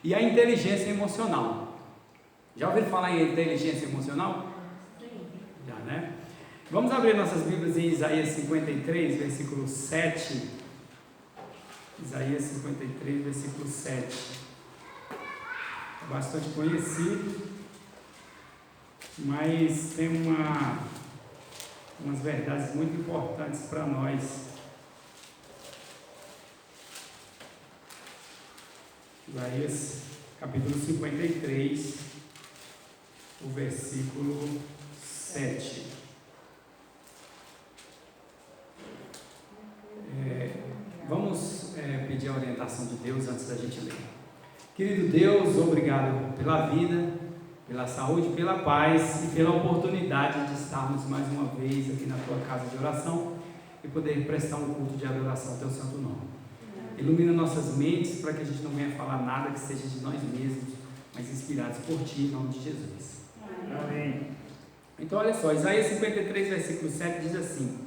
e a inteligência emocional. Já ouviram falar em inteligência emocional? Já, né? Vamos abrir nossas Bíblias em Isaías 53, versículo 7. Isaías 53, versículo 7. É bastante conhecido, mas tem umas verdades muito importantes para nós. Isaías capítulo 53, o versículo 7. Vamos pedir a orientação de Deus antes da gente ler. Querido Deus, obrigado pela vida, pela saúde, pela paz e pela oportunidade de estarmos mais uma vez aqui na tua casa de oração e poder prestar um culto de adoração ao teu santo nome. Ilumina nossas mentes para que a gente não venha falar nada que seja de nós mesmos, mas inspirados por ti, em nome de Jesus. Amém. Então olha só, Isaías 53, versículo 7 diz assim: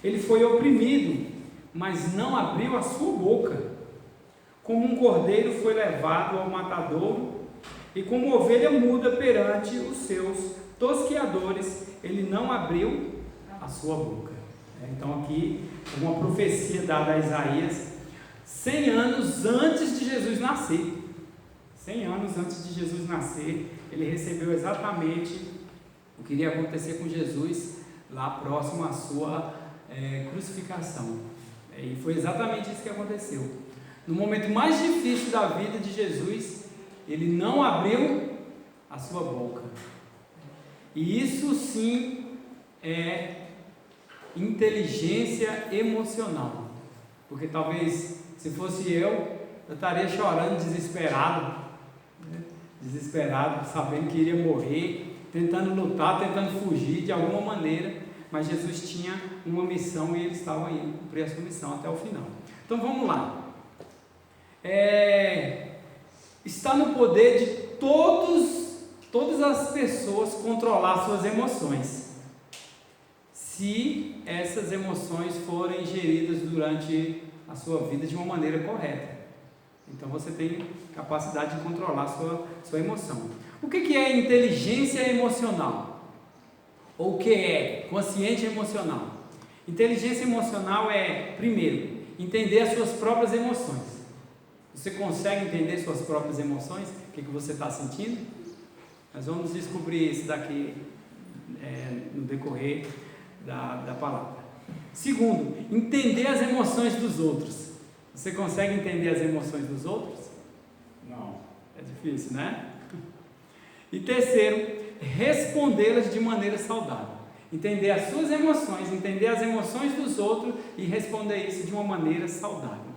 ele foi oprimido, mas não abriu a sua boca. Como um cordeiro foi levado ao matadouro, e como ovelha muda perante os seus tosqueadores, ele não abriu a sua boca. Então aqui uma profecia dada a Isaías 100 anos antes de Jesus nascer. 100 anos antes de Jesus nascer, ele recebeu exatamente o que iria acontecer com Jesus lá próximo à sua crucificação. E foi exatamente isso que aconteceu. No momento mais difícil da vida de Jesus, ele não abriu a sua boca. E isso sim é inteligência emocional. Porque talvez, se fosse eu estaria chorando desesperado, sabendo que iria morrer, tentando lutar, tentando fugir de alguma maneira, mas Jesus tinha uma missão e ele estava indo cumprir a sua missão até o final. Então vamos lá. Está no poder de todas as pessoas controlar suas emoções, se essas emoções forem geridas durante a sua vida de uma maneira correta. Então você tem capacidade de controlar sua emoção. O que é inteligência emocional? Ou o que é consciente emocional? Inteligência emocional é, primeiro, entender as suas próprias emoções. Você consegue entender suas próprias emoções? O que você está sentindo? Nós vamos descobrir isso daqui no decorrer da palavra. Segundo, entender as emoções dos outros. Você consegue entender as emoções dos outros? Não. É difícil, né? E terceiro, respondê-las de maneira saudável. Entender as suas emoções, entender as emoções dos outros e responder isso de uma maneira saudável.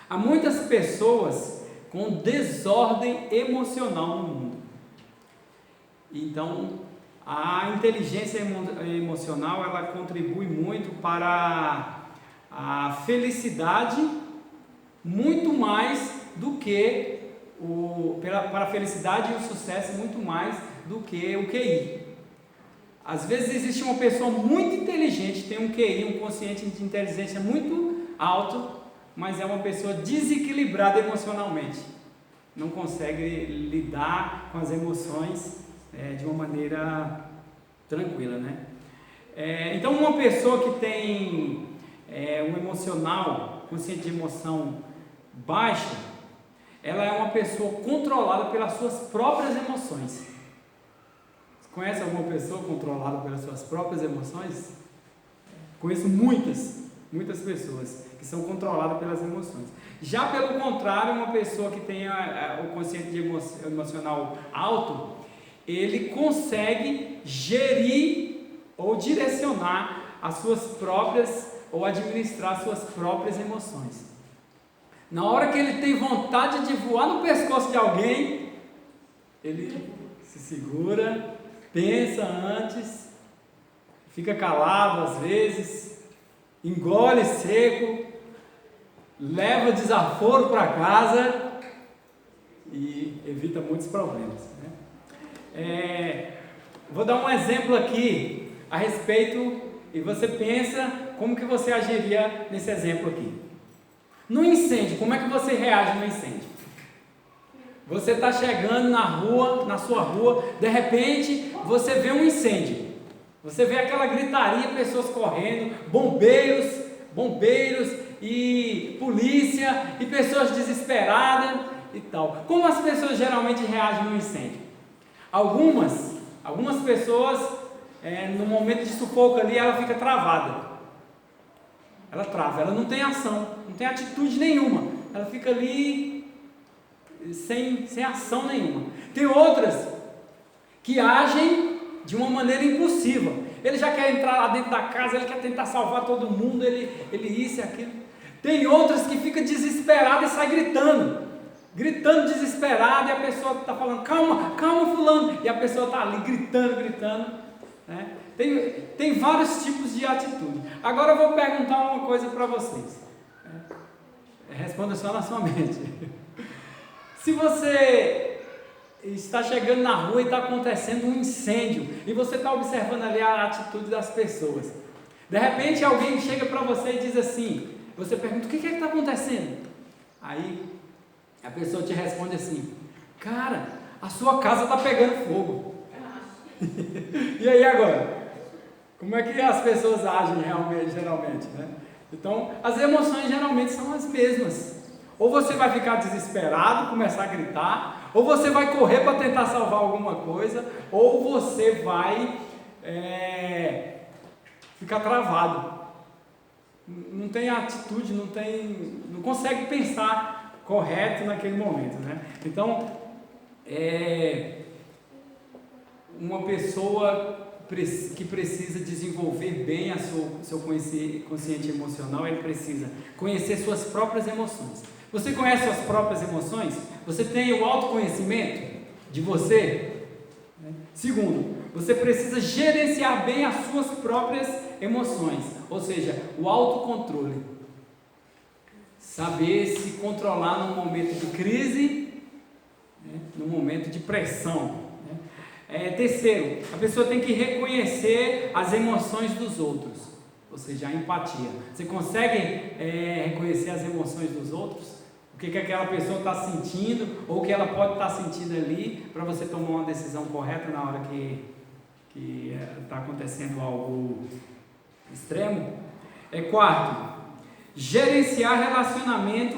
Há muitas pessoas com desordem emocional no mundo. Então, a inteligência emocional, ela contribui muito para a felicidade, muito mais do que para a felicidade e o sucesso, muito mais do que o QI. Às vezes existe uma pessoa muito inteligente, tem um QI, um quociente de inteligência muito alto, mas é uma pessoa desequilibrada emocionalmente, não consegue lidar com as emoções de uma maneira tranquila, né? Então uma pessoa que tem um emocional, consciente de emoção baixa, ela é uma pessoa controlada pelas suas próprias emoções. Você conhece alguma pessoa controlada pelas suas próprias emoções? Conheço muitas pessoas que são controladas pelas emoções. Já pelo contrário, uma pessoa que tem o consciente emocional alto, ele consegue gerir ou direcionar as suas próprias, ou administrar suas próprias emoções. Na hora que ele tem vontade de voar no pescoço de alguém, ele se segura, pensa antes, fica calado às vezes, engole seco, leva desaforo para casa e evita muitos problemas, né? Vou dar um exemplo aqui a respeito, e você pensa como que você agiria nesse exemplo aqui. No incêndio, como é que você reage no incêndio? Você está chegando na rua, na sua rua, de repente você vê um incêndio. Você vê aquela gritaria, pessoas correndo, bombeiros e polícia e pessoas desesperadas e tal. Como as pessoas geralmente reagem no incêndio? Algumas pessoas, no momento de sufoco ali, ela fica travada. Ela trava, ela não tem ação, não tem atitude nenhuma. Ela fica ali sem ação nenhuma. Tem outras que agem de uma maneira impulsiva. Ele já quer entrar lá dentro da casa, ele quer tentar salvar todo mundo, ele isso e aquilo. Tem outras que ficam desesperadas e saem gritando desesperado, e a pessoa está falando, calma fulano, e a pessoa está ali gritando, né? Tem vários tipos de atitude. Agora eu vou perguntar uma coisa para vocês, responda só na sua mente. Se você está chegando na rua e está acontecendo um incêndio, e você está observando ali a atitude das pessoas, de repente alguém chega para você e diz assim, você pergunta, o que está acontecendo? Aí a pessoa te responde assim, cara, a sua casa está pegando fogo. E aí agora? Como é que as pessoas agem geralmente, né? Então, as emoções geralmente são as mesmas. Ou você vai ficar desesperado, começar a gritar, ou você vai correr para tentar salvar alguma coisa, ou você vai ficar travado. Não tem atitude, não consegue pensar correto naquele momento, né? Então, uma pessoa que precisa desenvolver bem seu consciente emocional, ele precisa conhecer suas próprias emoções. Você conhece suas próprias emoções? Você tem o autoconhecimento de você? Segundo, você precisa gerenciar bem as suas próprias emoções, ou seja, o autocontrole. Saber se controlar num momento de crise, num momento de pressão. Terceiro, a pessoa tem que reconhecer as emoções dos outros, ou seja, a empatia. Você consegue reconhecer as emoções dos outros? O que aquela pessoa está sentindo, ou o que ela pode estar sentindo ali, para você tomar uma decisão correta na hora que está acontecendo algo extremo? Quarto, gerenciar relacionamento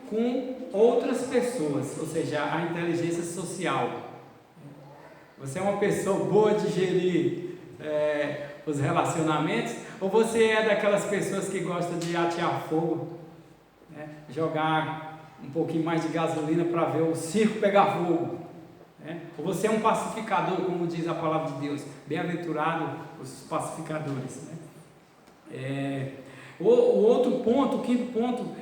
com outras pessoas, ou seja, a inteligência social. Você é uma pessoa boa de gerir os relacionamentos, ou você é daquelas pessoas que gostam de atear fogo, jogar um pouquinho mais de gasolina para ver o circo pegar fogo, ou você é um pacificador, como diz a palavra de Deus, bem-aventurado os pacificadores, O outro ponto, o quinto ponto,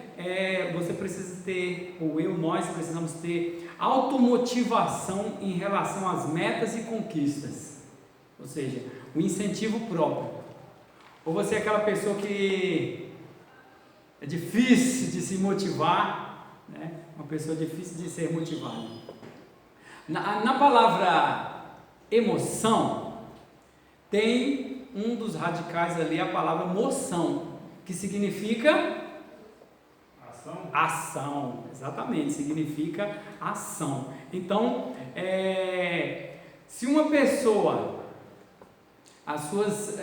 você precisa ter, nós precisamos ter automotivação em relação às metas e conquistas, ou seja, o incentivo próprio. Ou você é aquela pessoa que é difícil de se motivar, uma pessoa difícil de ser motivada. Na palavra emoção, tem um dos radicais ali, a palavra moção, que significa ação, exatamente, significa ação. Então, se uma pessoa, as suas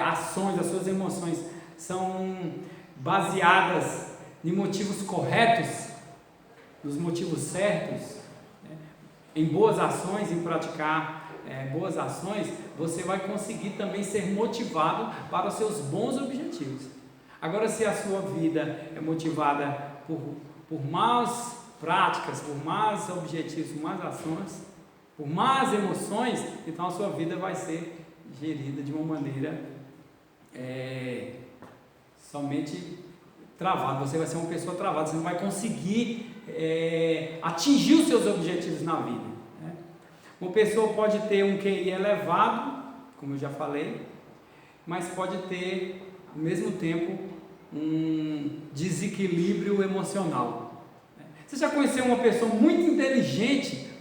ações, as suas emoções são baseadas em motivos corretos, nos motivos certos, em boas ações, em praticar boas ações, você vai conseguir também ser motivado para os seus bons objetivos. Agora, se a sua vida é motivada por más práticas, por más objetivos, por más ações, por más emoções, então a sua vida vai ser gerida de uma maneira somente travada. Você vai ser uma pessoa travada, você não vai conseguir atingir os seus objetivos na vida. Uma pessoa pode ter um QI elevado, como eu já falei, mas pode ter, ao mesmo tempo, um desequilíbrio emocional. Você já conheceu uma pessoa muito inteligente,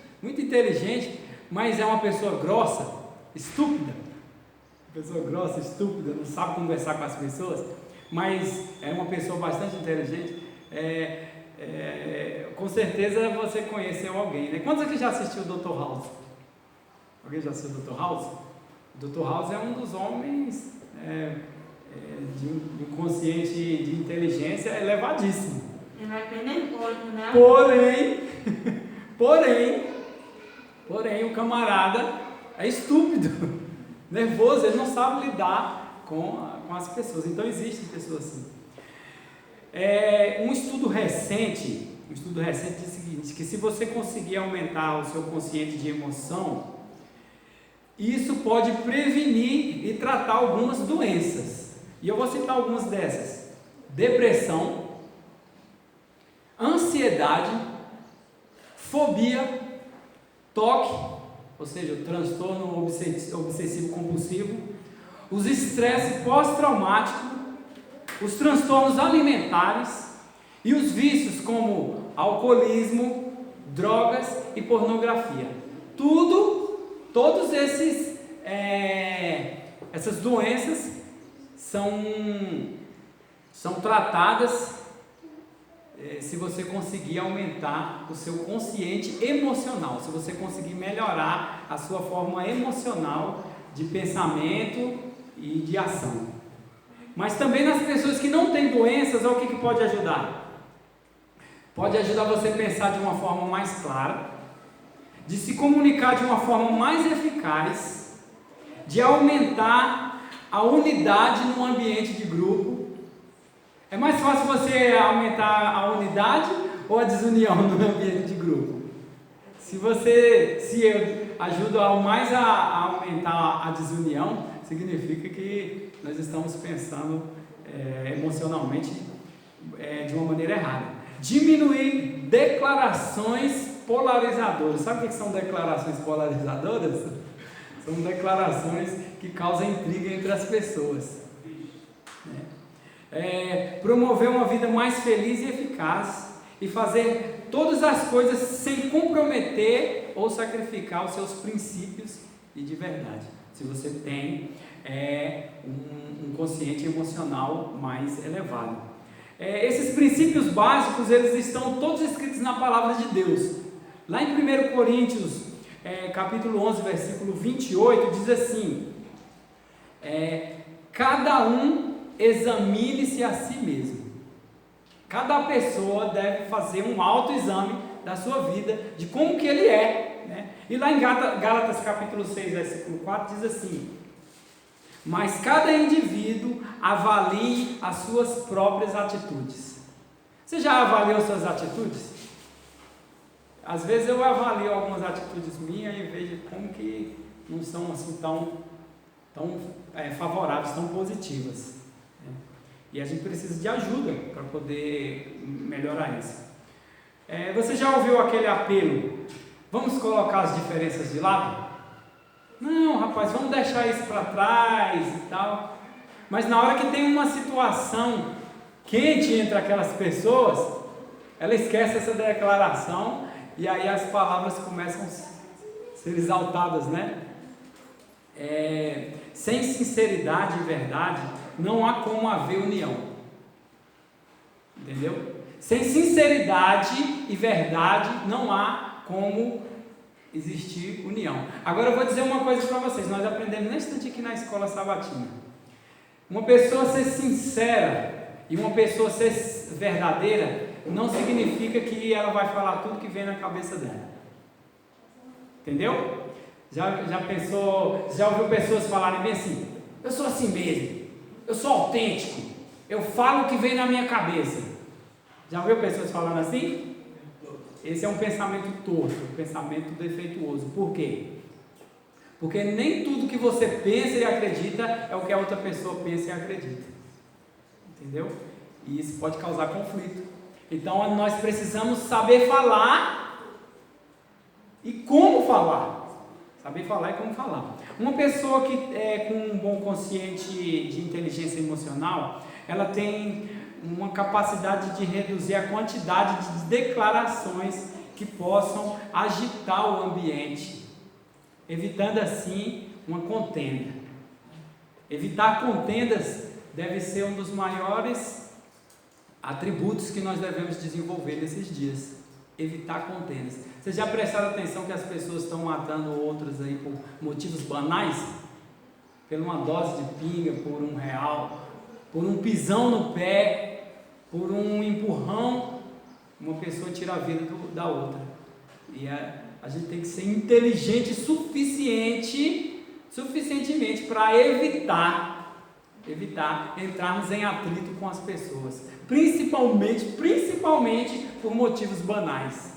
mas é uma pessoa grossa, estúpida? Pessoa grossa, estúpida, não sabe conversar com as pessoas, mas é uma pessoa bastante inteligente. com certeza você conheceu alguém, né? Quantos aqui já assistiu o Dr. House? Alguém já assistiu o Dr. House? O Dr. House é um dos homens de um consciente de inteligência elevadíssimo. Porém, o camarada é estúpido, nervoso, ele não sabe lidar com as pessoas. Então existem pessoas assim. Um estudo recente diz o seguinte, que se você conseguir aumentar o seu consciente de emoção, isso pode prevenir e tratar algumas doenças. E eu vou citar algumas dessas: depressão, ansiedade, fobia, TOC, ou seja, o transtorno obsessivo compulsivo, os estresses pós-traumáticos, os transtornos alimentares e os vícios como alcoolismo, drogas e pornografia. Todos essas doenças são tratadas se você conseguir aumentar o seu consciente emocional, se você conseguir melhorar a sua forma emocional de pensamento e de ação. Mas também nas pessoas que não têm doenças, olha o que pode ajudar. Pode ajudar você a pensar de uma forma mais clara, de se comunicar de uma forma mais eficaz, de aumentar a unidade no ambiente de grupo. É mais fácil você aumentar a unidade ou a desunião no ambiente de grupo? Se eu ajudo mais a aumentar a desunião, significa que nós estamos pensando emocionalmente de uma maneira errada. Diminuir declarações polarizadoras. Sabe o que são declarações polarizadoras? São declarações que causam intriga entre as pessoas. Promover uma vida mais feliz e eficaz e fazer todas as coisas sem comprometer ou sacrificar os seus princípios e de verdade. Se você tem um consciente emocional mais elevado. Esses princípios básicos, eles estão todos escritos na palavra de Deus. Lá em 1 Coríntios, capítulo 11, versículo 28, diz assim: cada um examine-se a si mesmo. Cada pessoa deve fazer um autoexame da sua vida, de como que ele é, né? E lá em Gálatas capítulo 6, versículo 4, diz assim: mas cada indivíduo avalie as suas próprias atitudes. Você já avaliou suas atitudes? Às vezes eu avalio algumas atitudes minhas e vejo como que não são assim tão favoráveis, tão positivas. E a gente precisa de ajuda para poder melhorar isso. Você já ouviu aquele apelo: vamos colocar as diferenças de lado? Não, rapaz, vamos deixar isso para trás e tal. Mas na hora que tem uma situação quente entre aquelas pessoas, ela esquece essa declaração e aí as palavras começam a ser exaltadas, né? Sem sinceridade e verdade, não há como haver união. Entendeu? Sem sinceridade e verdade, não há como existir união. Agora eu vou dizer uma coisa para vocês. Nós aprendemos nesse instante aqui na escola sabatina. Uma pessoa ser sincera e uma pessoa ser verdadeira não significa que ela vai falar tudo que vem na cabeça dela. Entendeu? Já pensou, já ouviu pessoas falarem bem assim: eu sou assim mesmo, eu sou autêntico, eu falo o que vem na minha cabeça. Já ouviu pessoas falando assim? Esse é um pensamento torto, um pensamento defeituoso. Por quê? Porque nem tudo que você pensa e acredita é o que a outra pessoa pensa e acredita. Entendeu? E isso pode causar conflito. Então nós precisamos saber falar e como falar. Saber falar e como falar. Uma pessoa que com um bom consciente de inteligência emocional, ela tem uma capacidade de reduzir a quantidade de declarações que possam agitar o ambiente, evitando assim uma contenda. Evitar contendas deve ser um dos maiores atributos que nós devemos desenvolver nesses dias. evitar contendas. Vocês já prestaram atenção que as pessoas estão matando outras aí por motivos banais? Por uma dose de pinga, por R$1, por um pisão no pé, por um empurrão, uma pessoa tira a vida da outra. E a gente tem que ser inteligente suficientemente para evitar entrarmos em atrito com as pessoas, principalmente por motivos banais.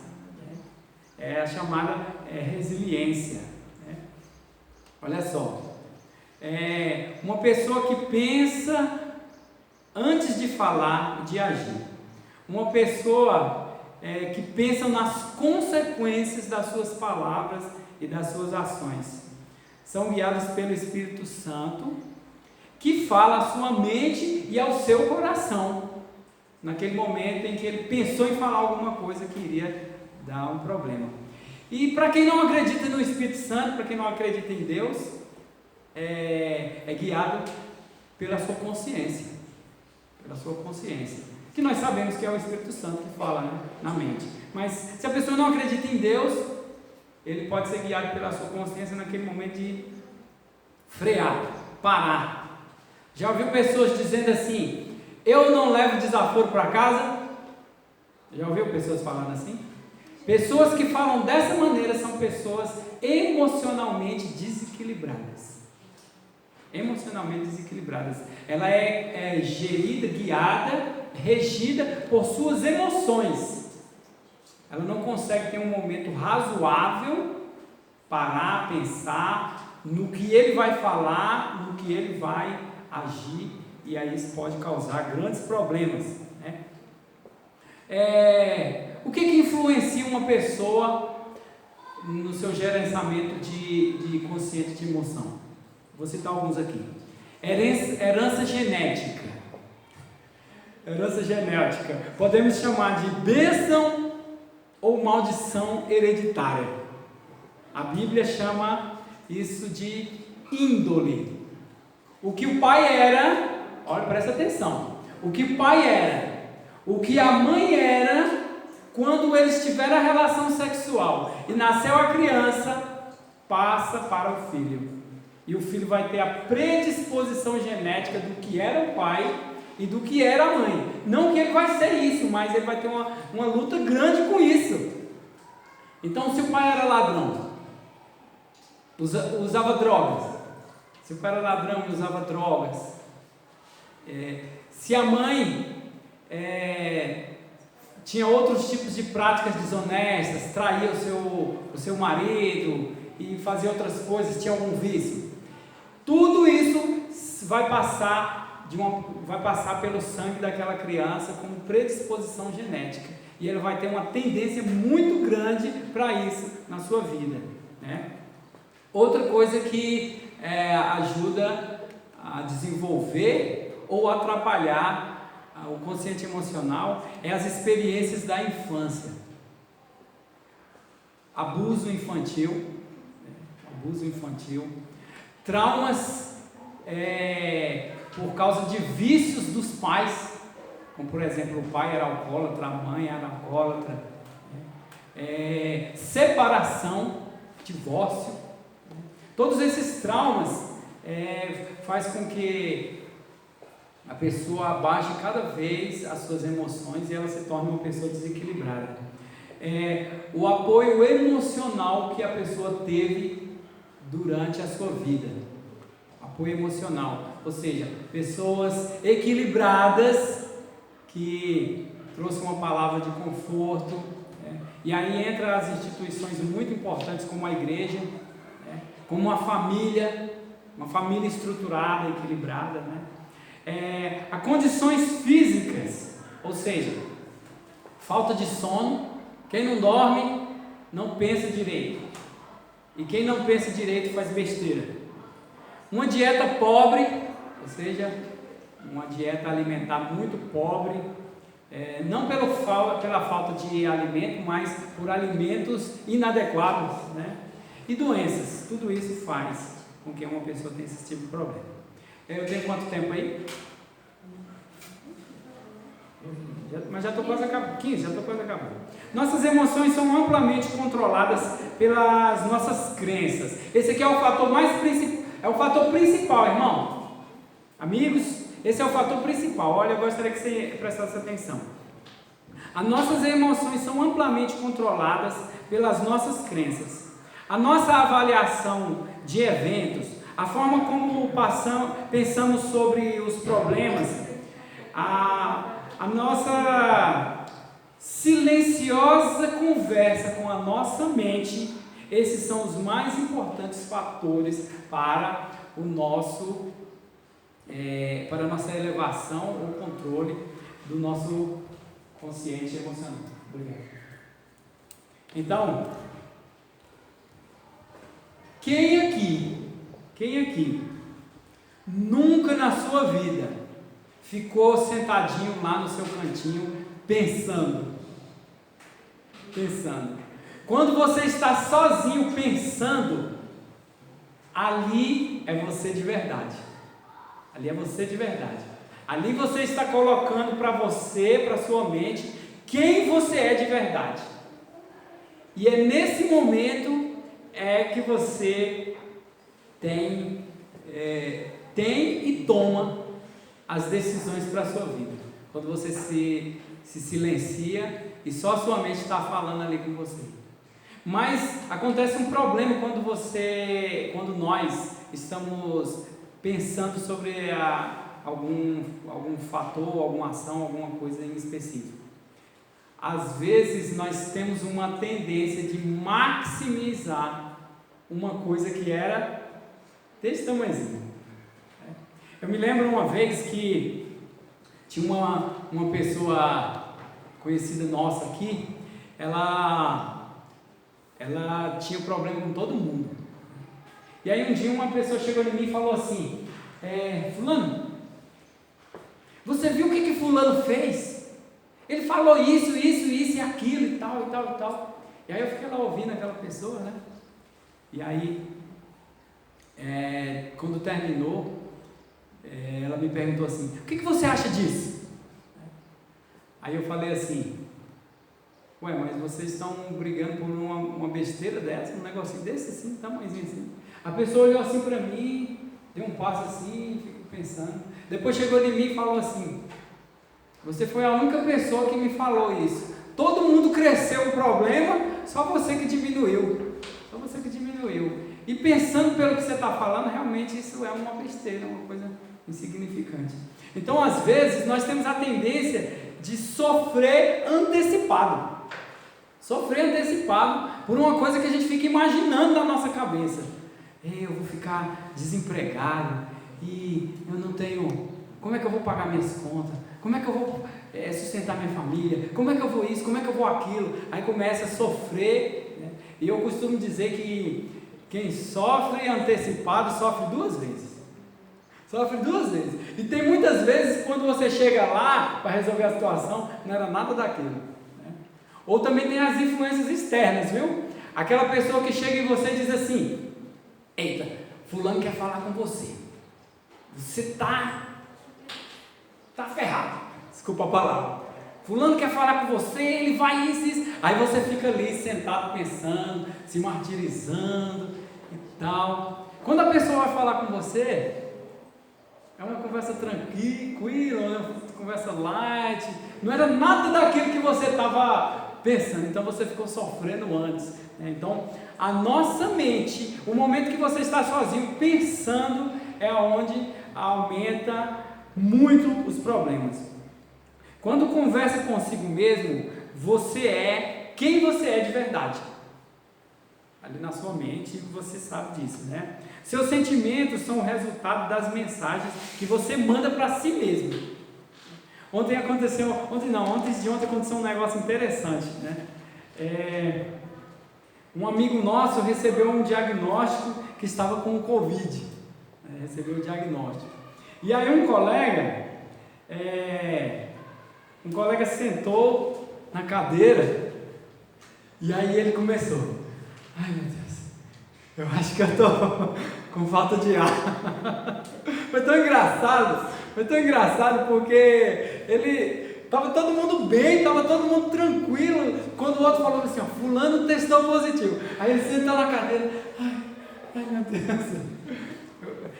É a chamada resiliência. Olha só, uma pessoa que pensa antes de falar, de agir, uma pessoa que pensa nas consequências das suas palavras e das suas ações, são guiados pelo Espírito Santo, que fala à sua mente e ao seu coração, naquele momento em que ele pensou em falar alguma coisa que iria dar um problema. E para quem não acredita no Espírito Santo, para quem não acredita em Deus, é guiado pela sua consciência, que nós sabemos que é o Espírito Santo que fala, né, na mente. Mas se a pessoa não acredita em Deus, ele pode ser guiado pela sua consciência naquele momento de frear, parar. Já ouviu pessoas dizendo assim: eu não levo desaforo para casa? Já ouviu pessoas falando assim? Pessoas que falam dessa maneira são pessoas emocionalmente desequilibradas. Ela é gerida, guiada, regida por suas emoções. Ela não consegue ter um momento razoável, parar, pensar no que ele vai falar, no que ele vai agir, e aí isso pode causar grandes problemas, né? O que influencia uma pessoa no seu gerenciamento de consciente de emoção? Vou citar alguns aqui. Herança genética. Podemos chamar de bênção ou maldição hereditária. A Bíblia chama isso de índole. O que o pai era, olha, presta atenção. O que o pai era, o que a mãe era, quando eles tiveram a relação sexual e nasceu a criança, passa para o filho. E o filho vai ter a predisposição genética do que era o pai e do que era a mãe. Não que ele vai ser isso, mas ele vai ter uma luta grande com isso. Então, se o pai era ladrão, usava drogas. Se o pai era ladrão e usava drogas. Se a mãe tinha outros tipos de práticas desonestas, traía o seu marido e fazia outras coisas, tinha algum vício. Tudo isso vai passar pelo sangue daquela criança como predisposição genética. E ele vai ter uma tendência muito grande para isso na sua vida, né? Outra coisa que ajuda a desenvolver ou atrapalhar o consciente emocional é as experiências da infância. Abuso infantil, traumas por causa de vícios dos pais, como por exemplo o pai era alcoólatra, a mãe era alcoólatra, separação, divórcio. Todos esses traumas faz com que a pessoa abaixe cada vez as suas emoções e ela se torne uma pessoa desequilibrada. O apoio emocional que a pessoa teve durante a sua vida, apoio emocional, ou seja, pessoas equilibradas que trouxeram uma palavra de conforto, e aí entra as instituições muito importantes como a igreja, como uma família estruturada, equilibrada, né? A condições físicas, ou seja, falta de sono. Quem não dorme não pensa direito, e quem não pensa direito faz besteira. Uma dieta pobre, ou seja, uma dieta alimentar muito pobre, não pela falta de alimento, mas por alimentos inadequados, né? E doenças, tudo isso faz com que uma pessoa tenha esse tipo de problema. Eu tenho quanto tempo aí? Mas já estou quase acabando. 15, já estou quase acabando. Nossas emoções são amplamente controladas pelas nossas crenças. Esse aqui é o fator principal, irmão. Amigos, esse é o fator principal. Olha, eu gostaria que você prestasse atenção. As nossas emoções são amplamente controladas pelas nossas crenças. A nossa avaliação de eventos, a forma como pensamos sobre os problemas, a nossa silenciosa conversa com a nossa mente, esses são os mais importantes fatores para para a nossa elevação ou controle do nosso consciente emocional. Obrigado. Então, quem aqui nunca na sua vida ficou sentadinho lá no seu cantinho pensando? Quando você está sozinho pensando, ali é você de verdade. Ali você está colocando para você, para sua mente, quem você é de verdade. E é nesse momento que você tem e toma as decisões para a sua vida. Quando você se silencia e só a sua mente está falando ali com você. Mas acontece um problema quando nós estamos pensando sobre algum fator, alguma ação, alguma coisa em específico. Às vezes nós temos uma tendência de maximizar uma coisa que era desse tamanhozinho. Eu me lembro uma vez que tinha uma pessoa conhecida nossa aqui, ela tinha problema com todo mundo. E aí um dia uma pessoa chegou em mim e falou assim: fulano, você viu o que fulano fez? Ele falou isso e aquilo e tal. E aí eu fiquei lá ouvindo aquela pessoa, né? E aí, quando terminou, ela me perguntou assim: o que você acha disso? Aí eu falei assim: ué, mas vocês estão brigando por uma besteira dessa, um negocinho desse assim, tamanhozinho assim. A pessoa olhou assim para mim, deu um passo assim, ficou pensando. Depois chegou em mim e falou assim: você foi a única pessoa que me falou isso. Todo mundo cresceu o problema, só você que diminuiu. E pensando pelo que você está falando, realmente isso é uma besteira, uma coisa insignificante. Então, às vezes, nós temos a tendência de sofrer antecipado por uma coisa que a gente fica imaginando na nossa cabeça. Eu vou ficar desempregado e eu não tenho... Como é que eu vou pagar minhas contas? Como é que eu vou sustentar minha família? Como é que eu vou isso? Como é que eu vou aquilo? Aí começa a sofrer, né? E eu costumo dizer que quem sofre antecipado sofre duas vezes. E tem muitas vezes quando você chega lá para resolver a situação, não era nada daquilo, né? Ou também tem as influências externas, viu? Aquela pessoa que chega em você e diz assim: eita, fulano quer falar com você. Você tá ferrado. Desculpa a palavra. Fulano quer falar com você, ele vai isso. Aí você fica ali sentado pensando, se martirizando e tal. Quando a pessoa vai falar com você, é uma conversa tranquila, uma conversa light, não era nada daquilo que você estava pensando, então você ficou sofrendo antes, né? Então, a nossa mente, o momento que você está sozinho pensando, é onde aumenta muito os problemas. Quando conversa consigo mesmo, você é quem você é de verdade. Ali na sua mente, você sabe disso, né? Seus sentimentos são o resultado das mensagens que você manda para si mesmo. Antes de ontem aconteceu um negócio interessante, né? Um amigo nosso recebeu um diagnóstico que estava com o Covid. Recebeu o diagnóstico. E aí um colega sentou na cadeira e aí ele começou: ai meu Deus, eu acho que eu estou com falta de ar. Foi tão engraçado porque ele Estava todo mundo bem, estava todo mundo tranquilo. Quando o outro falou assim, ó, fulano testou positivo. Aí ele senta na cadeira, ai meu Deus,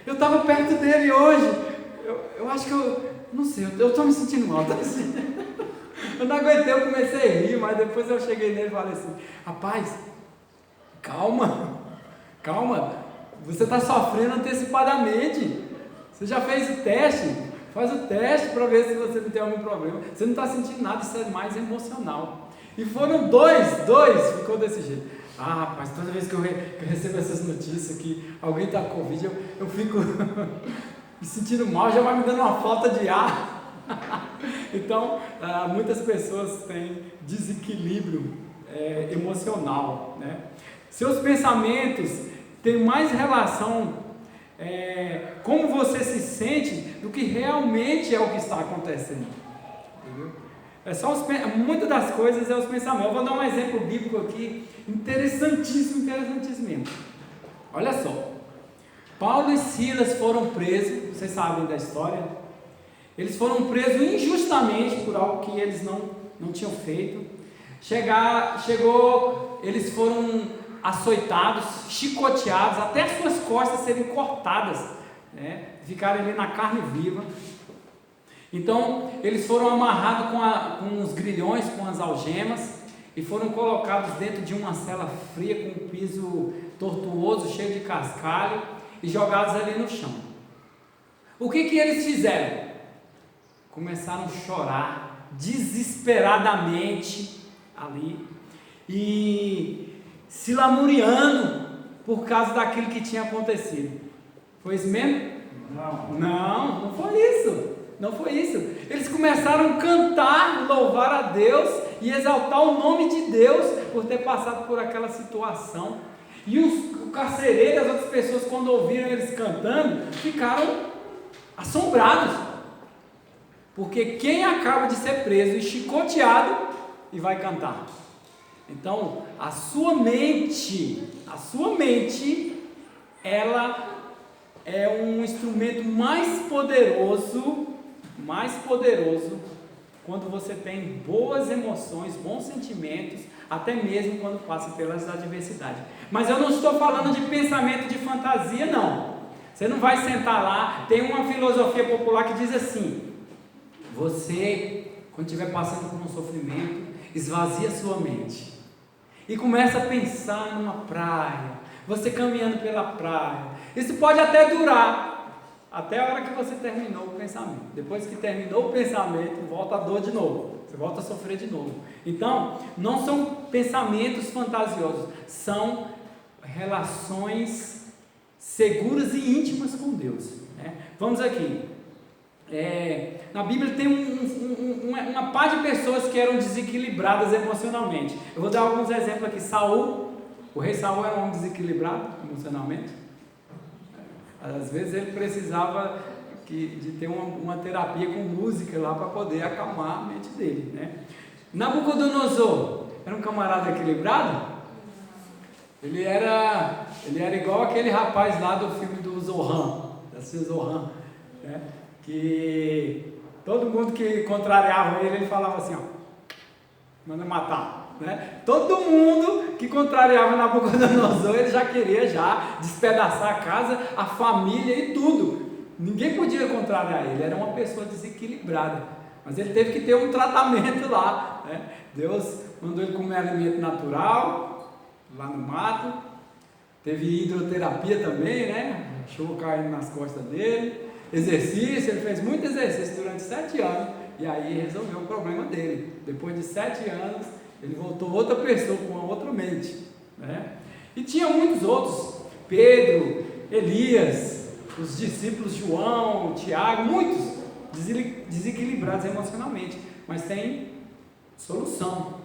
eu estava perto dele hoje, eu acho que não sei, eu estou me sentindo mal, eu não aguentei, eu comecei a rir, mas depois eu cheguei nele e falei assim, rapaz, calma, você está sofrendo antecipadamente, você já fez o teste, faz o teste para ver se você não tem algum problema, você não está sentindo nada, isso é mais emocional. E foram dois, ficou desse jeito. Rapaz, toda vez que eu recebo essas notícias que alguém está com Covid, eu fico me sentindo mal, já vai me dando uma falta de ar. Então, muitas pessoas têm desequilíbrio emocional, né? Seus pensamentos têm mais relação como você se sente do que realmente é o que está acontecendo. Entendeu? Muitas das coisas é os pensamentos. Eu vou dar um exemplo bíblico aqui, interessantíssimo mesmo. Olha só, Paulo e Silas foram presos, vocês sabem da história. Eles foram presos injustamente por algo que eles não tinham feito. Eles foram açoitados, chicoteados, até as suas costas serem cortadas, né? Ficarem ali na carne viva. Então eles foram amarrados com os grilhões, com as algemas, e foram colocados dentro de uma cela fria com um piso tortuoso, cheio de cascalho, e jogados ali no chão. O que eles fizeram? Começaram a chorar desesperadamente ali e se lamuriando por causa daquilo que tinha acontecido. Foi isso mesmo? Não foi isso. Não foi isso. Eles começaram a cantar, louvar a Deus e exaltar o nome de Deus por ter passado por aquela situação. E o carcereiro e as outras pessoas, quando ouviram eles cantando, ficaram assombrados. Porque quem acaba de ser preso e chicoteado e vai cantar? Então, a sua mente, ela é um instrumento mais poderoso quando você tem boas emoções, bons sentimentos, até mesmo quando passa pelas adversidades. Mas eu não estou falando de pensamento de fantasia, não. Você não vai sentar lá, tem uma filosofia popular que diz assim: você, quando estiver passando por um sofrimento, esvazia sua mente e começa a pensar numa praia, você caminhando pela praia. Isso pode até durar até a hora que você terminou o pensamento. Depois que terminou o pensamento, volta a dor de novo, você volta a sofrer de novo. Então, não são pensamentos fantasiosos, são relações seguras e íntimas com Deus, né? Vamos aqui. Na Bíblia tem uma par de pessoas que eram desequilibradas emocionalmente. Eu vou dar alguns exemplos aqui. O rei Saul era um homem desequilibrado emocionalmente. Às vezes ele precisava de ter uma terapia com música lá para poder acalmar a mente dele, né? Nabucodonosor era um camarada equilibrado? Ele era igual aquele rapaz lá do filme do Zohan, da Zohan, né? Que todo mundo que contrariava ele falava assim, ó, manda matar, né? Todo mundo que contrariava Nabucodonosor, ele já queria despedaçar a casa, a família e tudo. Ninguém podia contrariar ele, era uma pessoa desequilibrada, mas ele teve que ter um tratamento lá, né? Deus mandou ele comer alimento natural, lá no mato, teve hidroterapia também, né? Chuva caindo nas costas dele, exercício, ele fez muito exercício durante 7 anos, e aí resolveu o problema dele. Depois de 7 anos, ele voltou outra pessoa, com uma outra mente, né? E tinha muitos outros, Pedro, Elias, os discípulos João, Tiago, muitos desequilibrados emocionalmente, mas tem solução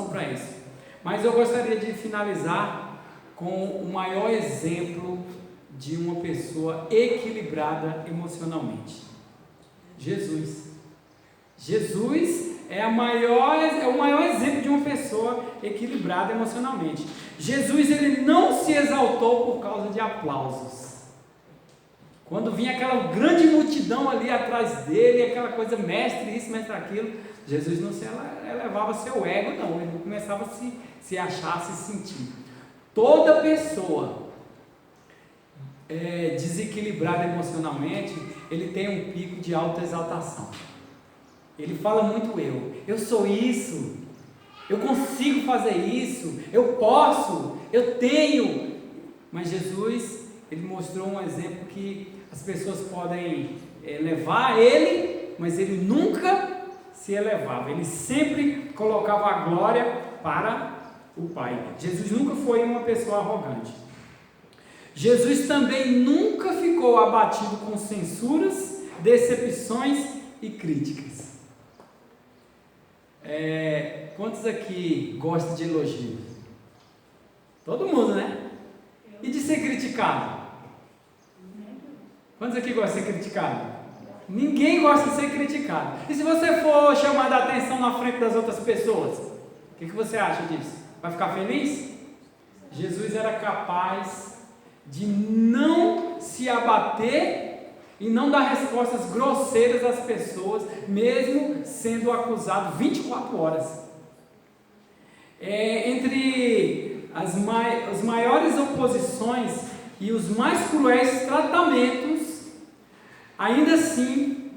para isso. Mas eu gostaria de finalizar com o maior exemplo de uma pessoa equilibrada emocionalmente. Jesus é o maior exemplo de uma pessoa equilibrada emocionalmente. Jesus, ele não se exaltou por causa de aplausos. Quando vinha aquela grande multidão ali atrás dele, aquela coisa, mestre isso, mestre aquilo, Jesus não se elevava seu ego, não. Ele começava a se achar, se sentir. Toda pessoa desequilibrada emocionalmente, ele tem um pico de autoexaltação. Ele fala muito eu sou isso, eu consigo fazer isso, eu posso, eu tenho. Mas Jesus, ele mostrou um exemplo que as pessoas podem levar ele, mas ele nunca se elevava, ele sempre colocava a glória para o Pai. Jesus nunca foi uma pessoa arrogante. Jesus também nunca ficou abatido com censuras, decepções e críticas. Quantos aqui gostam de elogios? Todo mundo, né? E de ser criticado? Quantos aqui gostam de ser criticado? Ninguém gosta de ser criticado. E se você for chamar a atenção na frente das outras pessoas, o que você acha disso? Vai ficar feliz? Jesus era capaz de não se abater e não dar respostas grosseiras às pessoas, mesmo sendo acusado 24 horas. Entre as maiores oposições e os mais cruéis tratamentos, ainda assim,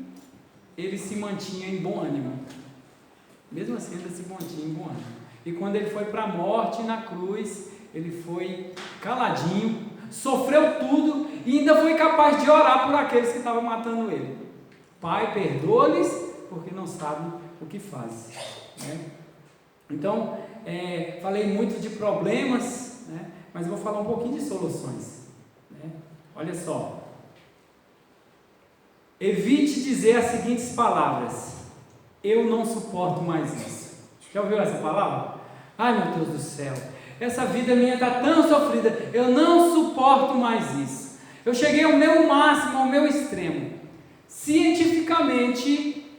ele se mantinha em bom ânimo. Mesmo assim, ainda se mantinha em bom ânimo. E quando ele foi para a morte na cruz, ele foi caladinho, sofreu tudo e ainda foi capaz de orar por aqueles que estavam matando ele. Pai, perdoa-lhes, porque não sabem o que fazem. Né? Então, falei muito de problemas, né? Mas vou falar um pouquinho de soluções. Né? Olha só. Evite dizer as seguintes palavras: eu não suporto mais isso. Já ouviu essa palavra? Ai, meu Deus do céu, essa vida minha está tão sofrida, eu não suporto mais isso. Eu cheguei ao meu máximo, ao meu extremo. Cientificamente,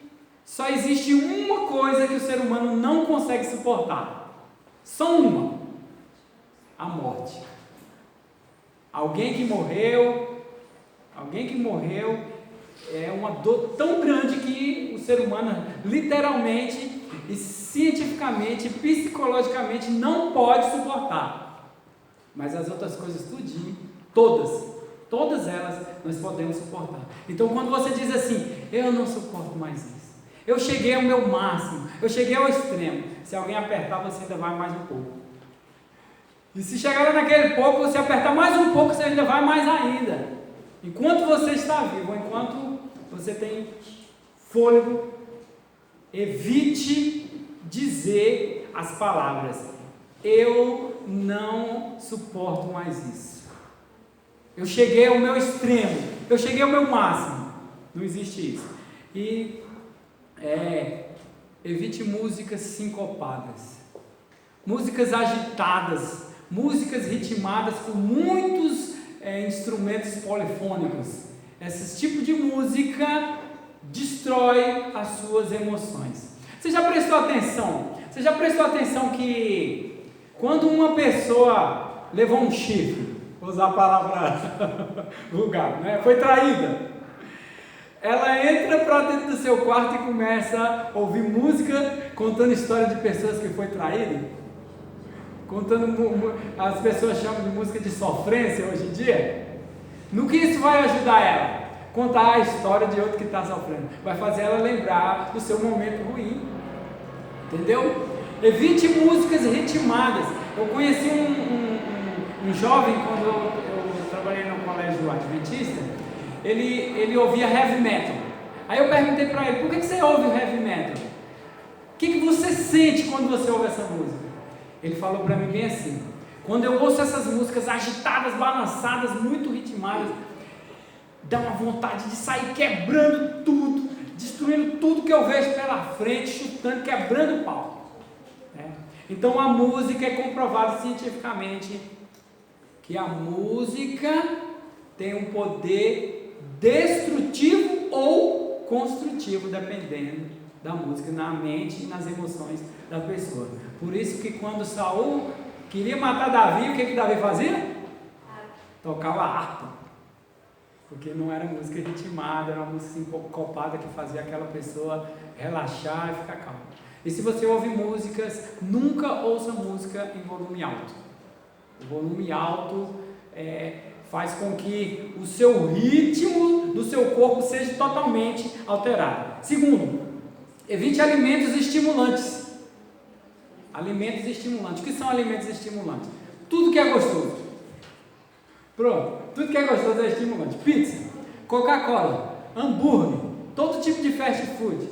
só existe uma coisa que o ser humano não consegue suportar. Só uma: a morte. Alguém que morreu é uma dor tão grande que o ser humano literalmente e cientificamente, psicologicamente não pode suportar. Mas as outras coisas tudinho, todas elas nós podemos suportar. Então quando você diz assim, eu não suporto mais isso, eu cheguei ao meu máximo, eu cheguei ao extremo, se alguém apertar você ainda vai mais um pouco. E se chegar naquele pouco, você apertar mais um pouco, você ainda vai mais ainda. Enquanto você está vivo, enquanto você tem fôlego, evite dizer as palavras, eu não suporto mais isso. Eu cheguei ao meu extremo, eu cheguei ao meu máximo. Não existe isso. E evite músicas sincopadas, músicas agitadas, músicas ritmadas com muitos instrumentos polifônicos. Esse tipo de música destrói as suas emoções. Você já prestou atenção? Você já prestou atenção que quando uma pessoa levou um chifre, vou usar a palavra vulgar, né? Foi traída, ela entra para dentro do seu quarto e começa a ouvir música contando história de pessoas que foi traída, as pessoas chamam de música de sofrência hoje em dia. No que isso vai ajudar ela? Contar a história de outro que está sofrendo, vai fazer ela lembrar do seu momento ruim, entendeu? Evite músicas ritmadas. Eu conheci um jovem quando eu trabalhei no colégio adventista. Ele ouvia heavy metal. Aí eu perguntei para ele, por que você ouve o heavy metal? O que você sente quando você ouve essa música? Ele falou para mim bem assim: quando eu ouço essas músicas agitadas, balançadas, muito ritmadas, dá uma vontade de sair quebrando tudo, destruindo tudo que eu vejo pela frente, chutando, quebrando o pau. Então a música é comprovado cientificamente que a música tem um poder destrutivo ou construtivo, dependendo da música, na mente e nas emoções da pessoa. Por isso que quando Saul queria matar Davi, o que Davi fazia? Tocava harpa. Porque não era música ritmada, era uma música assim, um pouco copada que fazia aquela pessoa relaxar e ficar calma. E se você ouve músicas, nunca ouça música em volume alto. O volume alto faz com que o seu ritmo do seu corpo seja totalmente alterado. Segundo, evite alimentos estimulantes. Alimentos estimulantes. O que são alimentos estimulantes? Tudo que é gostoso. Pronto. Tudo que é gostoso é estimulante. Pizza, Coca-Cola, hambúrguer, todo tipo de fast food.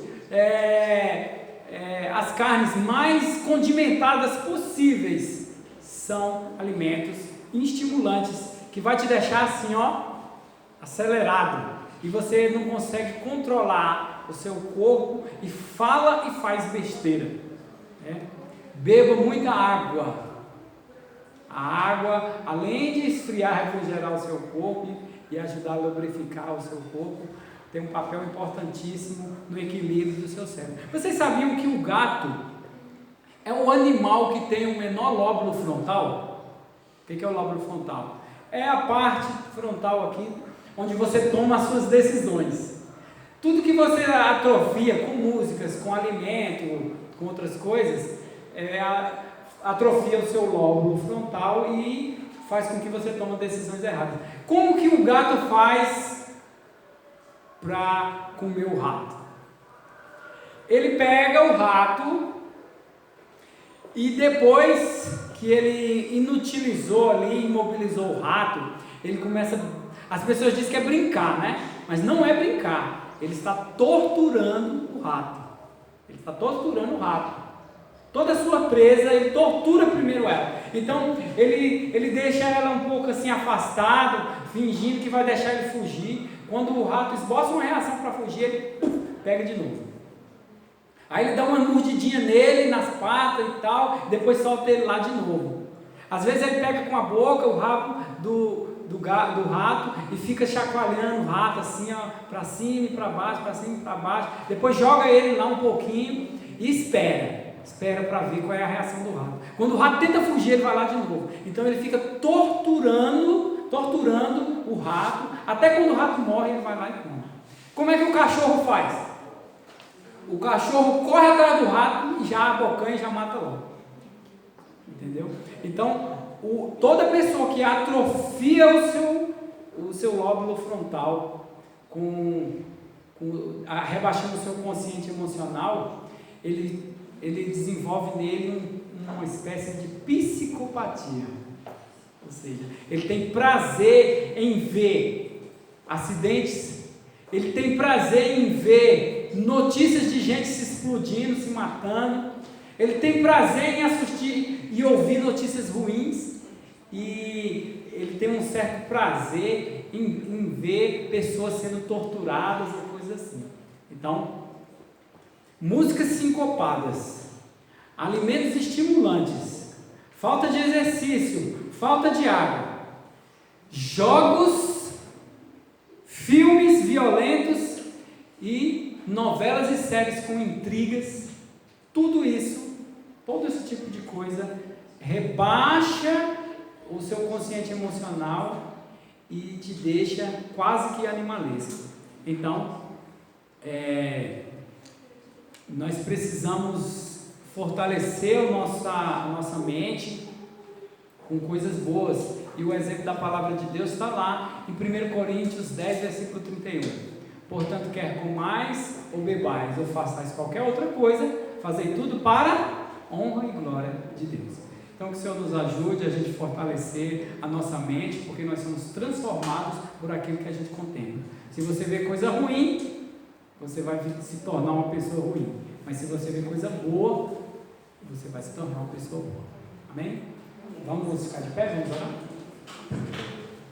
As carnes mais condimentadas possíveis são alimentos estimulantes que vai te deixar assim, acelerado. E você não consegue controlar o seu corpo e fala e faz besteira. Beba muita água. A água, além de esfriar, refrigerar o seu corpo e ajudar a lubrificar o seu corpo, tem um papel importantíssimo no equilíbrio do seu cérebro. Vocês sabiam que o gato é o animal que tem o menor lóbulo frontal? O que é o lóbulo frontal? É a parte frontal aqui, onde você toma as suas decisões. Tudo que você atrofia com músicas, com alimento, com outras coisas, atrofia o seu lóbulo frontal e faz com que você tome decisões erradas. Como que o gato faz para comer o rato? Ele pega o rato e depois que ele inutilizou ali, imobilizou o rato, ele começa... As pessoas dizem que é brincar, né? Mas não é brincar. Ele está torturando o rato. Ele está torturando o rato. Toda a sua presa, ele tortura primeiro ela. Então, ele deixa ela um pouco assim afastado, fingindo que vai deixar ele fugir. Quando o rato esboça uma reação para fugir, ele pega de novo. Aí ele dá uma mordidinha nele, nas patas e tal, depois solta ele lá de novo. Às vezes ele pega com a boca o rabo do rato e fica chacoalhando o rato assim, para cima e para baixo, para cima e para baixo. Depois joga ele lá um pouquinho e espera para ver qual é a reação do rato. Quando o rato tenta fugir, ele vai lá de novo. Então ele fica torturando o rato, até quando o rato morre, ele vai lá e come. Como é que o cachorro faz? O cachorro corre atrás do rato e já abocanha e já mata logo. Entendeu? Então, toda pessoa que atrofia o seu lóbulo frontal, rebaixando o seu consciente emocional, ele desenvolve nele uma espécie de psicopatia. Ou seja, ele tem prazer em ver acidentes, ele tem prazer em ver notícias de gente se explodindo, se matando, ele tem prazer em assistir e ouvir notícias ruins, e ele tem um certo prazer em ver pessoas sendo torturadas ou coisas assim. Então, músicas sincopadas, alimentos estimulantes, falta de exercício, falta de água, jogos, filmes violentos e novelas e séries com intrigas, tudo isso, todo esse tipo de coisa rebaixa o seu consciente emocional e te deixa quase que animalesco. Então, nós precisamos fortalecer a nossa mente com coisas boas, e o exemplo da palavra de Deus está lá em 1 Coríntios 10, versículo 31. Portanto, quer comais ou bebais ou façais qualquer outra coisa, fazei tudo para honra e glória de Deus. Então, que o Senhor nos ajude a gente fortalecer a nossa mente, porque nós somos transformados por aquilo que a gente contempla. Se você vê coisa ruim, você vai se tornar uma pessoa ruim. Mas se você vê coisa boa, você vai se tornar uma pessoa boa. Amém? Vamos ficar de pé? Vamos orar?